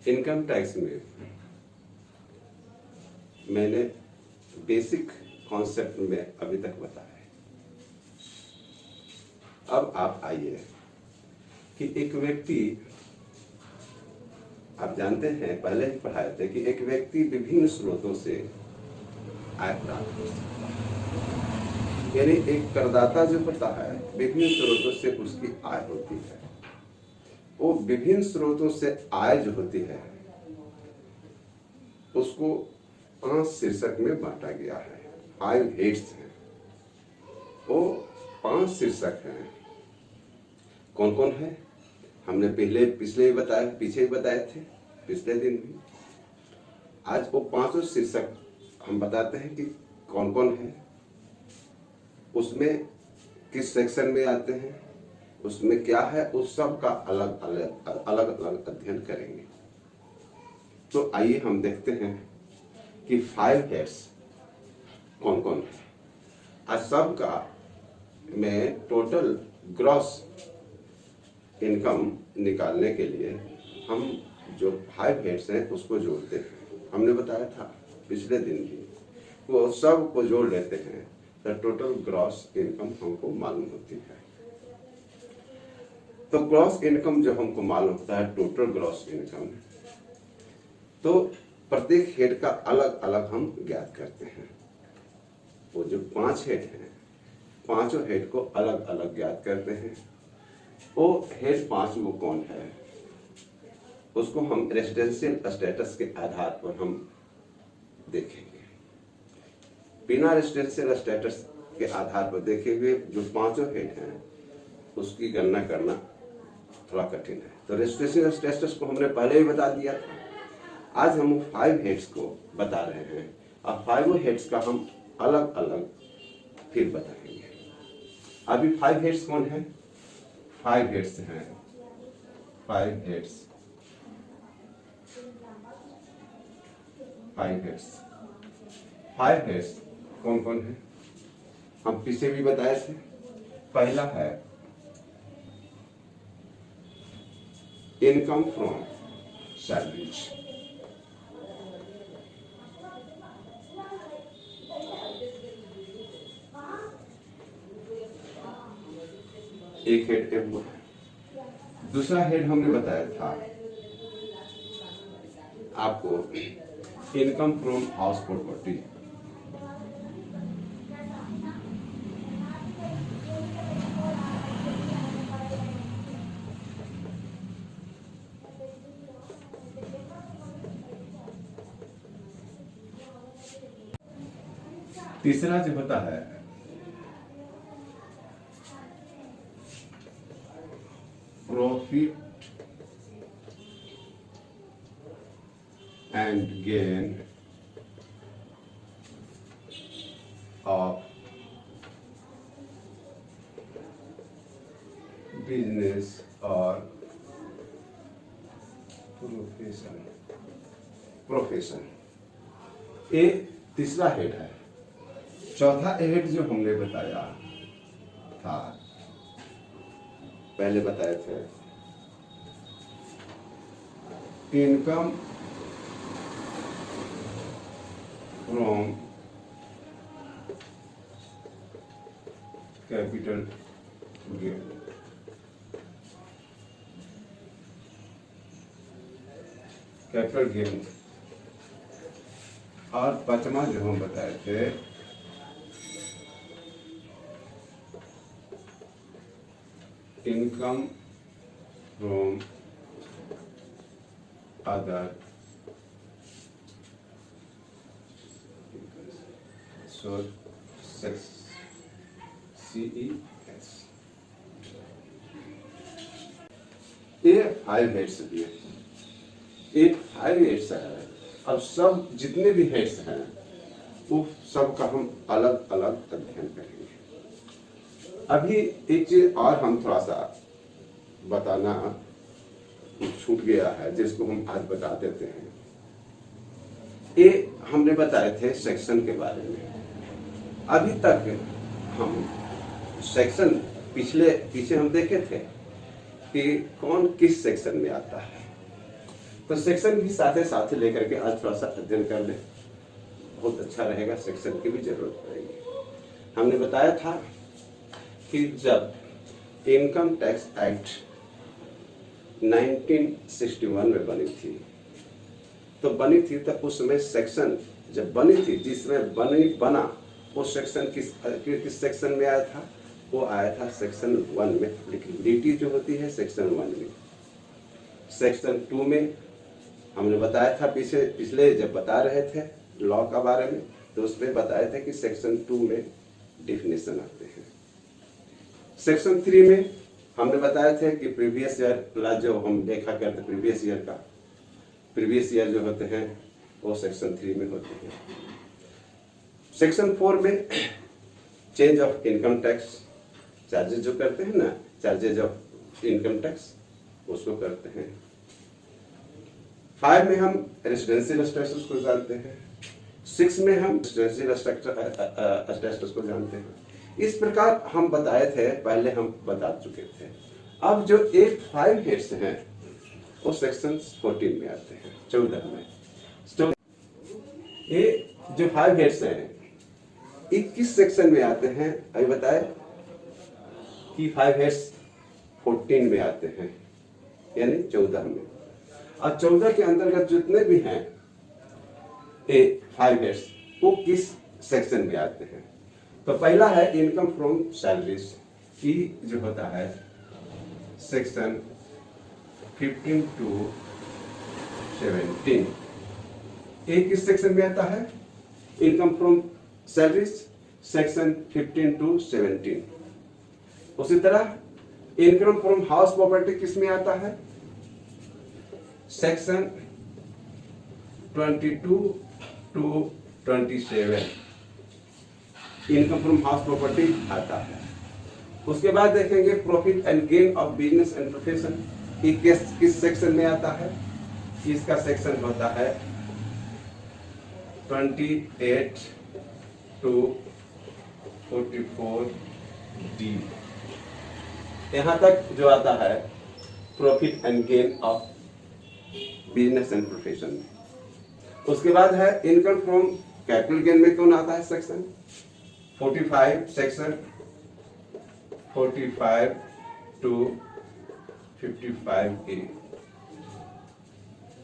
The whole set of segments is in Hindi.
इनकम टैक्स में मैंने बेसिक कॉन्सेप्ट में अभी तक बताया है। अब आप आइए कि एक व्यक्ति, आप जानते हैं पहले ही पढ़ाए थे कि एक व्यक्ति विभिन्न स्रोतों से आय प्राप्त कर सकता है। यानी एक करदाता जो होता है विभिन्न स्रोतों से उसकी आय होती है। वो विभिन्न स्रोतों से आय जो होती है उसको 5 शीर्षक में बांटा गया है। 5 हेड्स हैं, वो 5 शीर्षक हैं। कौन कौन है हमने पीछे ही बताए थे पिछले दिन भी। आज वो 5 शीर्षक हम बताते हैं कि कौन कौन है, उसमें किस सेक्शन में आते हैं, उसमें क्या है, उस सब का अलग अलग अध्ययन करेंगे। तो आइए हम देखते हैं कि 5 हेड्स कौन कौन है। आज सब का मैं टोटल ग्रॉस इनकम निकालने के लिए हम जो 5 हेड्स हैं उसको जोड़ते हैं। हमने बताया था पिछले दिन भी, वो सब को जोड़ लेते हैं तो टोटल ग्रॉस इनकम हमको मालूम होती है। तो ग्रॉस इनकम जो हमको मालूम होता है, टोटल ग्रॉस इनकम, तो प्रत्येक हेड का अलग अलग हम ज्ञात करते हैं। वो जो 5 हेड हैं, 5 हेड को अलग अलग ज्ञात करते हैं। वो हेड 5 वो कौन है, उसको हम रेजिडेंशियल स्टेटस के आधार पर हम देखेंगे। बिना रेजिडेंशियल स्टेटस के आधार पर देखे हुए जो 5 हेड हैं उसकी गणना करना थोड़ा कठिन है। तो रेजिडेंशियल स्टेटस को हमने पहले ही बता दिया था। आज हम 5 हेड्स को बता रहे हैं और 5 हेड्स का हम अलग अलग फिर बताएंगे। अभी 5 हेड्स कौन है? 5 हेड्स हैं, 5 हेड्स, 5 हेड्स। 5 हेड्स कौन कौन है हम पीछे भी बताए थे। पहला है इनकम फ्रॉम सैलरीज, एक हेड है वो है। दूसरा हेड हमने बताया था आपको इनकम फ्रॉम हाउस प्रॉपर्टी, तीसरा जो होता है profit and gain of business और प्रोफेशन, ये तीसरा हेड है। चौथा हेड जो हमने बताया था, पहले बताए थे income from capital gain, capital gain. और पांचवा जो हम बताए थे income from other sources, CES। ये 5 हेड्स दिए, ये 5 हेड्स है। अब सब जितने भी हेड्स हैं वो सब का हम अलग अलग अध्ययन करेंगे। अभी एक चीज और हम थोड़ा सा बताना छूट गया है जिसको हम आज बता देते हैं। ये हमने बताए थे सेक्शन के बारे में। अभी तक हम सेक्शन पीछे हम देखे थे कि कौन किस सेक्शन में आता है। तो सेक्शन भी साथ साथ लेकर के आज थोड़ा सा अध्ययन कर ले, बहुत अच्छा रहेगा। सेक्शन की भी जरूरत पड़ेगी। हमने बताया था कि जब इनकम टैक्स एक्ट 1961 में बनी थी, तो बनी थी तब उस समय सेक्शन जब बनी थी, जिसमें बना वो सेक्शन किस सेक्शन में आया था? वो आया था सेक्शन 1 में। एप्लीकेबिलिटी जो होती है सेक्शन 1 में। सेक्शन 2 में हमने बताया था, पिछले जब बता रहे थे लॉ का बारे में, तो उसमें बताया था कि सेक्शन 2 में डिफिनेशन आते हैं। सेक्शन 3 में हमने बताया था कि प्रीवियस ईयर जो हम देखा करते प्रीवियस ईयर जो होते हैं वो सेक्शन 3 में होते हैं। सेक्शन 4 में change of income tax charges जो करते हैं ना, चार्जेज ऑफ इनकम टैक्स उसको करते हैं। 5 में हम रेसिडेंशियल स्टेटस को जानते हैं। 6 में हम रेसिडेंशियल स्टेटस को जानते हैं। इस प्रकार हम बताए थे, पहले हम बता चुके थे। अब जो एक 5 हेड्स हैं वो सेक्शन 14 में आते हैं, 14 में। तो ये जो 5 हेड्स हैं 21 सेक्शन में आते हैं। अभी बताए कि 5 हेड्स 14 में आते हैं, यानी 14 में। और 14 के अंतर्गत जितने भी हैं ये 5 हेड्स वो किस सेक्शन में आते हैं? तो पहला है इनकम फ्रॉम सैलरीज की जो होता है सेक्शन 15 to 17। ये किस सेक्शन में आता है? Income from salaries section 15 to 17। उसी तरह इनकम फ्रॉम हाउस प्रॉपर्टी किस में आता है? Section 22 to 27 income from house property आता है। उसके बाद देखेंगे profit and gain of business and profession, किस सेक्शन में आता है? इसका सेक्शन होता है 28 to 44D। यहां तक जो आता है profit and gain of business and profession. उसके बाद है इनकम फ्रॉम कैपिटल गेन में कौन आता है? सेक्शन 45, सेक्शन 45 to 55A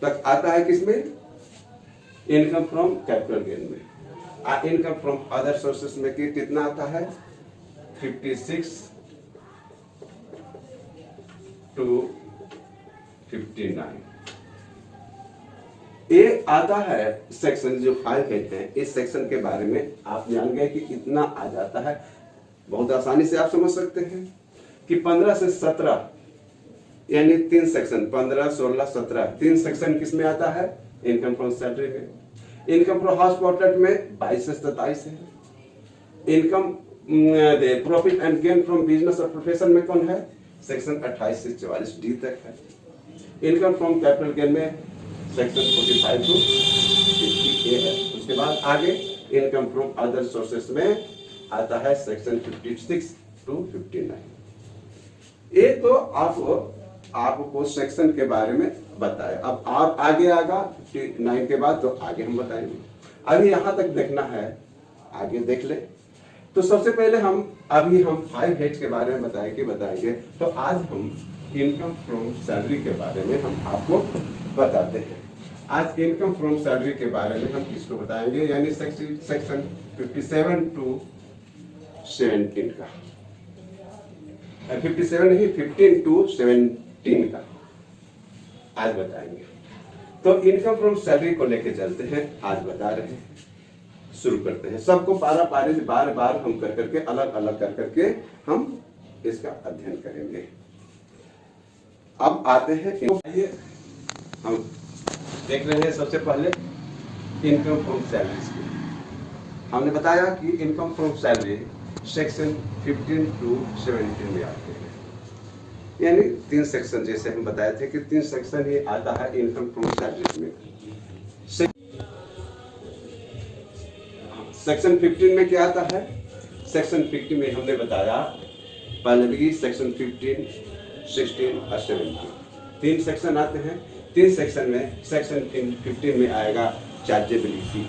तक आता है। किसमें? इनकम फ्रॉम कैपिटल गेन में। इनकम फ्रॉम अदर सोर्सेस में कितना आता है? 56 to 59। ये आता है सेक्शन जो 5 हेड है। इस सेक्शन के बारे में आप जान गए कि इतना आ जाता है। बहुत आसानी से आप समझ सकते हैं कि 15 से 17 यानी 3 सेक्शन, 15, 16, 17 3 सेक्शन किस में आता है? इनकम फ्रॉम सैलरी में। इनकम फ्रॉम हाउस प्रॉपर्टी में 22 से 27 है। Income profit and gain from business और प्रोफेशन में कौन है? सेक्शन 28 से 44D तक है। इनकम फ्रॉम कैपिटल गेन में सेक्शन 45 to 50A है। उसके बाद आगे इनकम फ्रॉम अदर सोर्सेस में आता है सेक्शन 56 to 59। ये तो आपको सेक्शन के बारे में बताया। अब आप आगे आगा 59 के बाद तो आगे हम बताएंगे। अभी यहां तक देखना है, आगे देख ले। तो सबसे पहले हम 5 हेड्स के बारे में बताएंगे। तो आज हम इनकम फ्रॉम सैलरी के बारे में हम आपको बताते हैं। आज इनकम फ्रॉम सैलरी के बारे में हम किसको बताएंगे? यानी सेक्शन 57 to 17 का, 57 नहीं 15 to 17 का आज बताएंगे। तो इनकम फ्रॉम सैलरी को लेके चलते हैं, आज बता रहे हैं। शुरू करते हैं। सबको पारा पारी बार बार हम कर करके अलग अलग कर करके हम इसका अध्ययन करेंगे। अब आते हैं, हम देख रहे हैं सबसे पहले इनकम फ्रॉम सैलरीज की। हमने बताया कि income from salary section 15 to 17 में आते हैं। यानी 3 सेक्शन, जैसे हम बताए थे कि 3 सेक्शन ही आता है इनकम फ्रॉम सैलरीज में। सेक्शन 15 में क्या आता है? सेक्शन 15 में हमने बताया पहले भी सेक्शन 15, 16 और 17 3 सेक्शन आते हैं। 3 सेक्शन में, सेक्शन 15 में आएगा चार्जेबिलिटी।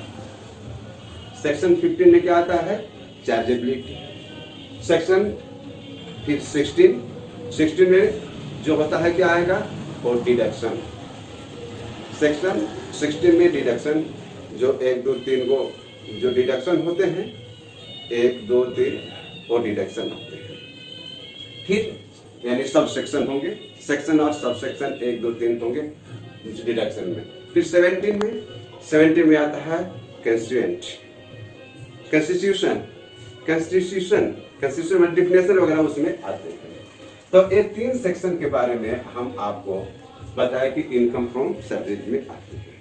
सेक्शन 15 में क्या आता है? चार्जेबिलिटी। सेक्शन फिर 16 में जो होता है क्या आएगा? और डिडक्शन। सेक्शन 16 में डिडक्शन, जो 1 2 3 को जो डिडक्शन होते हैं, 1 2 3 वो डिडक्शन होते हैं। फिर यानी सब सेक्शन होंगे, सेक्शन और सब सेक्शन 1 2 3 होंगे डिडक्शन में। फिर 17 में आता है कंस्टिट्यूएंट, कंस्टिट्यूशन में डिफिनेशन वगैरह उसमें आते हैं। तो ये 3 सेक्शन के बारे में हम आपको बताया कि इनकम फ्रॉम सैलरीज में आते हैं।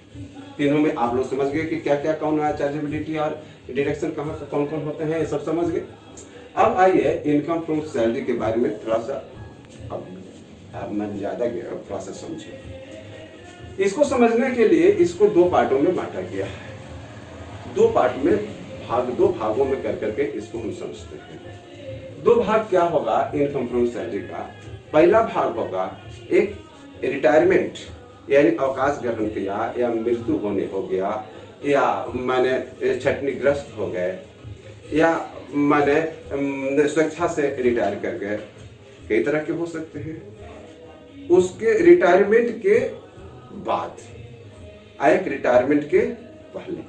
तीनों में आप लोग समझ गए कि क्या क्या कौन है, चार्जेबिलिटी और डिडक्शन कहाँ से कौन कौन होते हैं, ये सब समझ गए। अब आइए इनकम फ्रॉम सैलरी के बारे में थोड़ा सा, अब मैं ज्यादा गया, थोड़ा सा समझे। इसको समझने के लिए इसको 2 पार्टों में बांटा गया है। 2 पार्ट में 2 भागों में कर करके इसको हम समझते हैं। 2 भाग क्या होगा इनकम फ्रॉम सैलरी का? पहला भाग होगा एक रिटायरमेंट, यानी अवकाश ग्रहण किया या मृत्यु होने हो गया, या मैंने छटनीग्रस्त हो गए, या मैंने स्वेच्छा से रिटायर कर गए, कई तरह के हो सकते हैं। उसके रिटायरमेंट के बाद, एक रिटायरमेंट के पहले,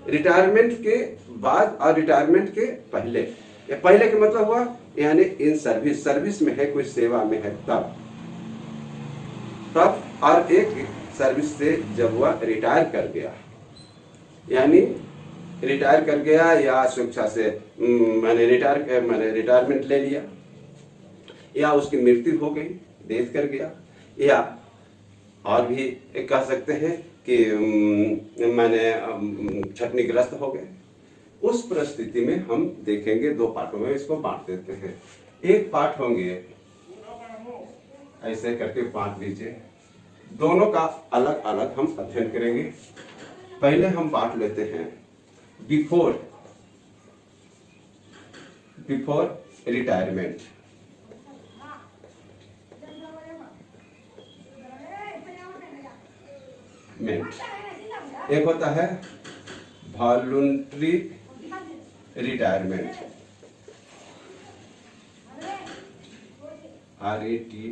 रिटायरमेंट के बाद और रिटायरमेंट के पहले। पहले का मतलब हुआ यानी इन सर्विस में है, कोई सेवा में है तब, और एक सर्विस से जब वह रिटायर कर गया, यानी रिटायर कर गया या स्वेच्छा से मैंने रिटायरमेंट ले लिया, या उसकी मृत्यु हो गई, डेथ कर गया, या और भी कह सकते हैं कि मैंने छटनीग्रस्त हो गए। उस परिस्थिति में हम देखेंगे 2 पार्टों में इसको बांट देते हैं। एक पार्ट होंगे ऐसे करके बांट दीजिए, दोनों का अलग अलग हम अध्ययन करेंगे। पहले हम बांट लेते हैं बिफोर रिटायरमेंट। एक होता है वॉलंटरी रिटायरमेंट, RATI,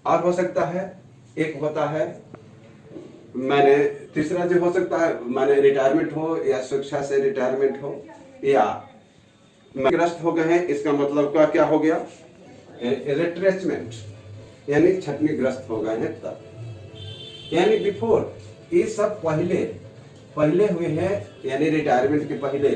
और हो सकता है एक होता है मैंने तीसरा जो हो सकता है मैंने रिटायरमेंट हो या स्वेच्छा से रिटायरमेंट हो या ग्रस्त हो गए हैं, इसका मतलब क्या हो गया? रिट्रेचमेंट, यानी छटनीग्रस्त हो गए हैं तब, यानी बिफोर। ये सब पहले हुए हैं, यानी रिटायरमेंट के पहले,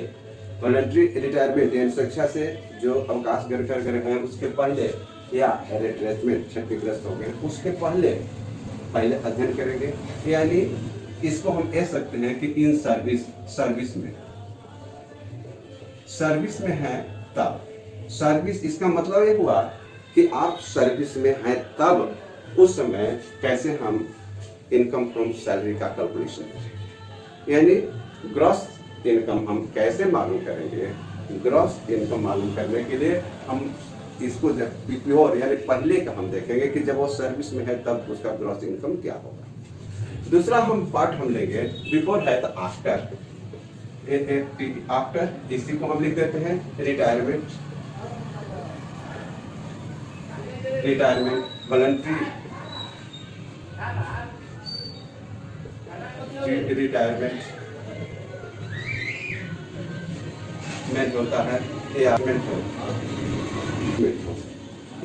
वॉलंटरी रिटायरमेंट यानी स्वेच्छा से जो अवकाश ग्रहण कर गए हैं उसके पहले, या रिट्रेचमेंट क्षतिग्रस्त हो गए उसके पहले अध्ययन करेंगे। यानी इसको हम कह सकते हैं कि इन सर्विस में है तब। सर्विस इसका मतलब ये हुआ कि आप सर्विस में हैं तब, उस समय कैसे हम इनकम फ्रॉम सैलरी का कैलकुलेशन करें, यानी ग्रॉस इनकम हम कैसे मालूम करेंगे। ग्रॉस इनकम मालूम करने के लिए हम इसको जब बिफोर यानी पहले का हम देखेंगे कि जब वो सर्विस में है तब उसका ग्रॉस इनकम क्या होगा। दूसरा हम पार्ट हम लेंगे बिफोर है तो आफ्टर, इसी को हम लिख देते हैं रिटायरमेंट, वॉलंटरी रिटायरमेंट में होता है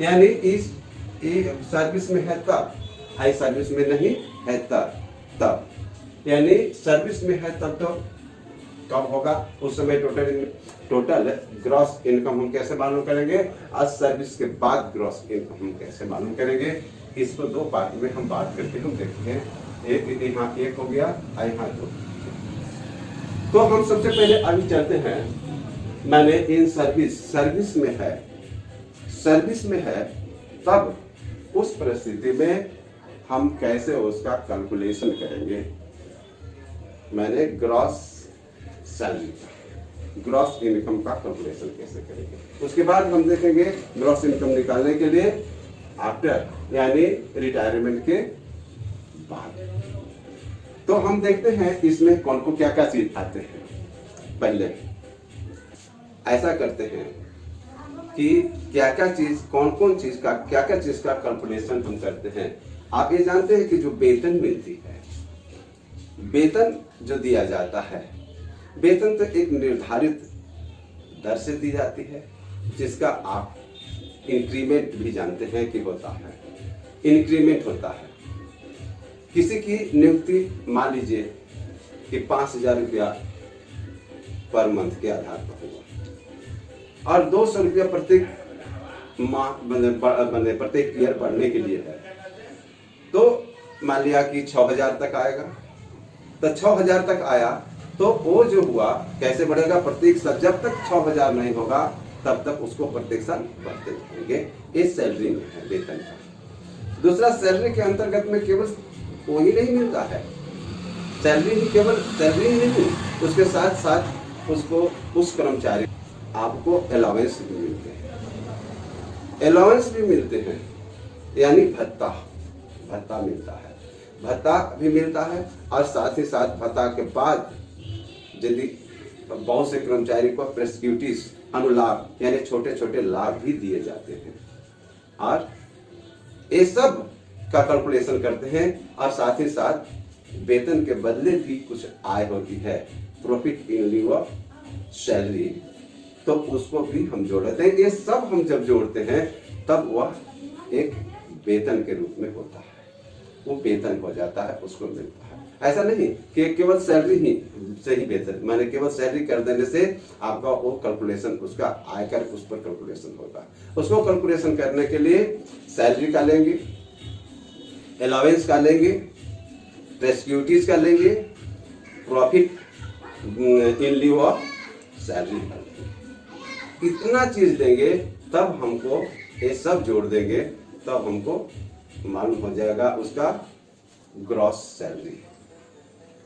यानी इस सर्विस में है तब, हाई सर्विस में नहीं है तब, यानी सर्विस में है तब तो कब होगा, उस समय टोटल ग्रॉस इनकम हम कैसे मालूम करेंगे, आज सर्विस के बाद ग्रॉस इनकम हम कैसे मालूम करेंगे। इसको 2 पार्ट में हम बात करके हम देखते हैं, एक यहाँ एक हो गया, यहाँ 2। तो हम सबसे पहले अभी चलते हैं, मैंने इन सर्विस में है तब उस परिस्थिति में हम कैसे उसका कैलकुलेशन करेंगे। मैंने ग्रॉस सैलरी ग्रॉस इनकम का कैलकुलेशन कैसे करेंगे। उसके बाद हम देखेंगे ग्रॉस इनकम निकालने के लिए आफ्टर, यानी रिटायरमेंट के बाद। तो हम देखते हैं इसमें कौन को क्या क्या चीज आते हैं। पहले ऐसा करते हैं कि क्या क्या चीज, कौन कौन चीज का, क्या क्या चीज का कैलकुलेशन हम करते हैं। आप ये जानते हैं कि जो वेतन मिलती है, वेतन जो दिया जाता है, वेतन तो एक निर्धारित दर से दी जाती है, जिसका आप इंक्रीमेंट भी जानते हैं कि होता है, इंक्रीमेंट होता है। किसी की नियुक्ति मान लीजिए कि 5,000 रुपया पर मंथ के आधार पर हुआ और 200 रुपया प्रत्येक माह प्रत्येक ईयर बढ़ने के लिए है, तो मान लिया कि 6,000 तक आएगा। तो 6,000 तक आया तो वो जो हुआ कैसे बढ़ेगा, प्रत्येक साल जब तक 6,000 नहीं होगा तब तक उसको प्रत्येक साल बढ़ते रहेंगे। इस सैलरी में है वेतन का। दूसरा, सैलरी के अंतर्गत में केवल वही नहीं मिलता है, सैलरी ही, केवल सैलरी ही नहीं, उसके साथ साथ उसको, उस कर्मचारी आपको अलाउंस भी मिलते हैं, अलाउंस भी मिलते हैं, यानी भत्ता, भत्ता मिलता है, भत्ता भी मिलता है। और साथ ही साथ भत्ता के बाद यदि बहुत से कर्मचारी को प्रेस्क्यूटिस, अनुलाभ, यानी छोटे छोटे लाभ भी दिए जाते हैं। और ये सब का कैलकुलेशन करते हैं। और साथ ही साथ वेतन के बदले भी कुछ आय होती है, प्रॉफिट इन लिeu ऑफ सैलरी, तो उसको भी हम जोड़ते हैं। ये सब हम जब जोड़ते हैं तब वह एक वेतन के रूप में होता है, वो वेतन हो जाता है, उसको मिलता है। ऐसा नहीं कि केवल सैलरी ही से ही वेतन, माने केवल सैलरी कर देने से आपका वो कैलकुलेशन, उसका आयकर उस पर कैलकुलेशन होगा। उसको कैलकुलेशन करने के लिए सैलरी का लेंगे, अलाउंस का लेंगे, ग्रेच्युइटीज का लेंगे, प्रॉफिट इन लिeu ऑफ सैलरी, इतना चीज देंगे, तब हमको ये सब जोड़ देंगे, तब हमको मालूम हो जाएगा उसका ग्रॉस सैलरी,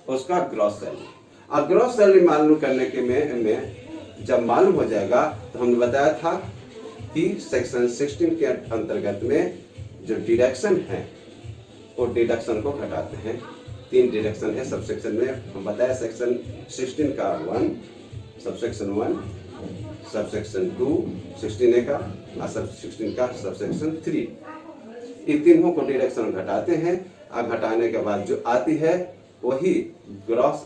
उसका ग्रॉस सैलरी। और ग्रॉस सैलरी मालूम करने के में जब मालूम हो जाएगा, तो हमने बताया था कि सेक्शन 16 के अंतर्गत में जो डिडक्शन है, वो डिडक्शन को घटाते हैं। 3 डिडक्शन है सब सेक्शन में, हम बताया सेक्शन 16 का 1, सबसेक्शन 1, सबसेक्शन 2 16A का, और सब 16 का सबसेक्शन 3। इन तीनों को डिडक्शन घटाते हैं। और घटाने के बाद जो आती है वही ग्रॉस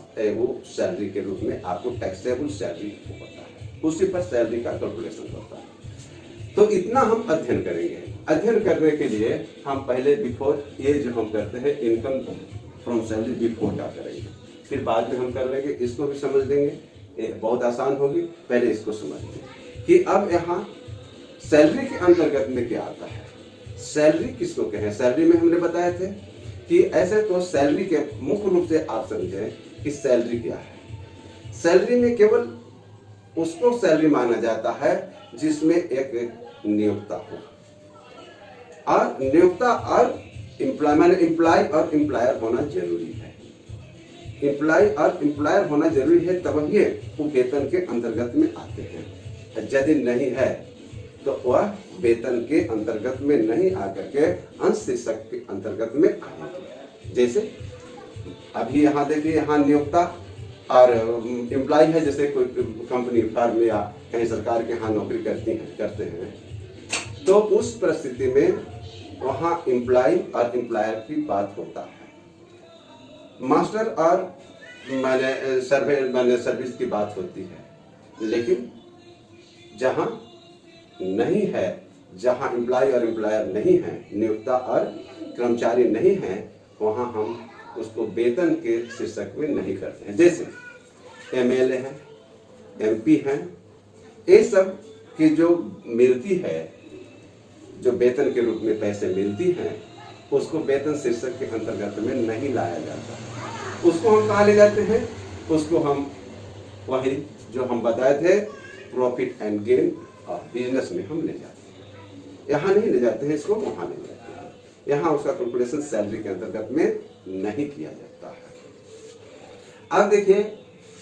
सैलरी के रूप में आपको टैक्सेबल सैलरी होता है, उसी पर सैलरी का कैलकुलेशन होता है। तो इतना हम अध्ययन करेंगे। अध्ययन करने के लिए हम पहले बिफोर, ये जो हम करते हैं इनकम फ्रॉम सैलरी बिफोर का करेंगे, फिर बाद में हम कर लेंगे, इसको भी समझ लेंगे, बहुत आसान होगी। पहले इसको समझ लें कि अब यहाँ सैलरी के अंतर्गत में क्या आता है। सैलरी किसको कहें, सैलरी में हमने बताए थे कि ऐसे तो सैलरी के मुख्य रूप से आप समझें कि सैलरी क्या है। सैलरी में केवल उसको सैलरी माना जाता है जिसमें एक नियोक्ता हो, और नियोक्ता और एम्प्लॉय और एम्प्लॉयर होना जरूरी है। एम्प्लॉय और एम्प्लॉयर होना जरूरी है, तब ये वो वेतन के अंतर्गत में आते हैं। यदि नहीं है तो वह वेतन के अंतर्गत में नहीं आकर के अंश शीर्षक के अंतर्गत में आएंगे। जैसे अभी यहाँ देखिए, यहाँ नियोक्ता और एम्प्लॉय है, जैसे कोई कंपनी, फर्म या कहीं सरकार के यहाँ नौकरी करते हैं, तो उस परिस्थिति में वहाँ एम्प्लॉय और एम्प्लॉयर की बात होता है, मास्टर और मैंने सर्विस की बात होती है। लेकिन जहाँ नहीं है, जहाँ एम्प्लॉय और एम्प्लॉयर नहीं है, नियोक्ता और कर्मचारी नहीं है, वहाँ हम उसको वेतन के शीर्षक में नहीं करते हैं। जैसे एमएलए हैं, एमपी हैं, ये सब की जो मिलती है, जो वेतन के रूप में पैसे मिलती हैं, उसको वेतन शीर्षक के अंतर्गत में नहीं लाया जाता। उसको हम कहाँ ले जाते हैं, उसको हम वही जो हम बताए थे प्रॉफिट एंड गेन और बिजनेस में हम ले जाते हैं। यहाँ नहीं ले जाते हैं, इसको वहाँ ले जाते हैं। यहाँ उसका कैलकुलेशन सैलरी के अंतर्गत में नहीं किया जाता है। अब देखिए,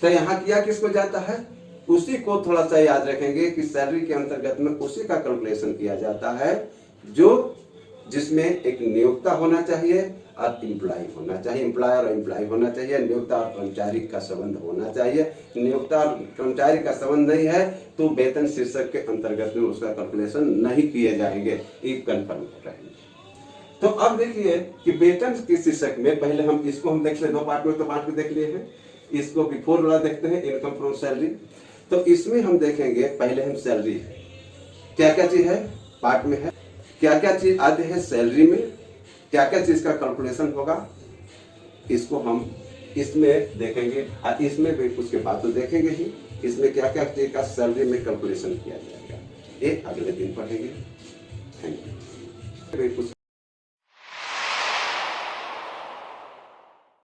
तो यहाँ किया किसको जाता है, उसी को थोड़ा सा याद रखेंगे कि सैलरी के अंतर्गत में उसी का कैलकुलेशन किया जाता है जो जिसमें एक नियोक्ता होना चाहिए और एम्प्लॉय होना चाहिए, एम्प्लॉयर और एम्प्लॉय होना चाहिए, नियोक्ता और कर्मचारी का संबंध होना चाहिए। नियोक्ता और कर्मचारी का संबंध नहीं है तो वेतन शीर्षक के अंतर्गत में उसका कैलकुलेशन नहीं किए जाएंगे, ये कन्फर्म रहेंगे। तो अब देखिए कि वेतन के शीर्षक में पहले हम इसको हम देखते हैं, दो पार्ट में तो पार्ट में देख लिए हैं, इसको बिफोर वाला देखते हैं, इनकम फ्रॉम सैलरी। तो इसमें हम देखेंगे पहले हम सैलरी क्या क्या चीज है पार्ट में है, क्या क्या चीज आते हैं सैलरी में, क्या क्या चीज का कैलकुलेशन होगा, इसको हम इसमें देखेंगे। और इसमें भी उसके बाद तो देखेंगे ही इसमें क्या क्या चीज का सैलरी में कैलकुलेशन किया जाएगा, ये अगले दिन पढ़ेंगे। Thank you.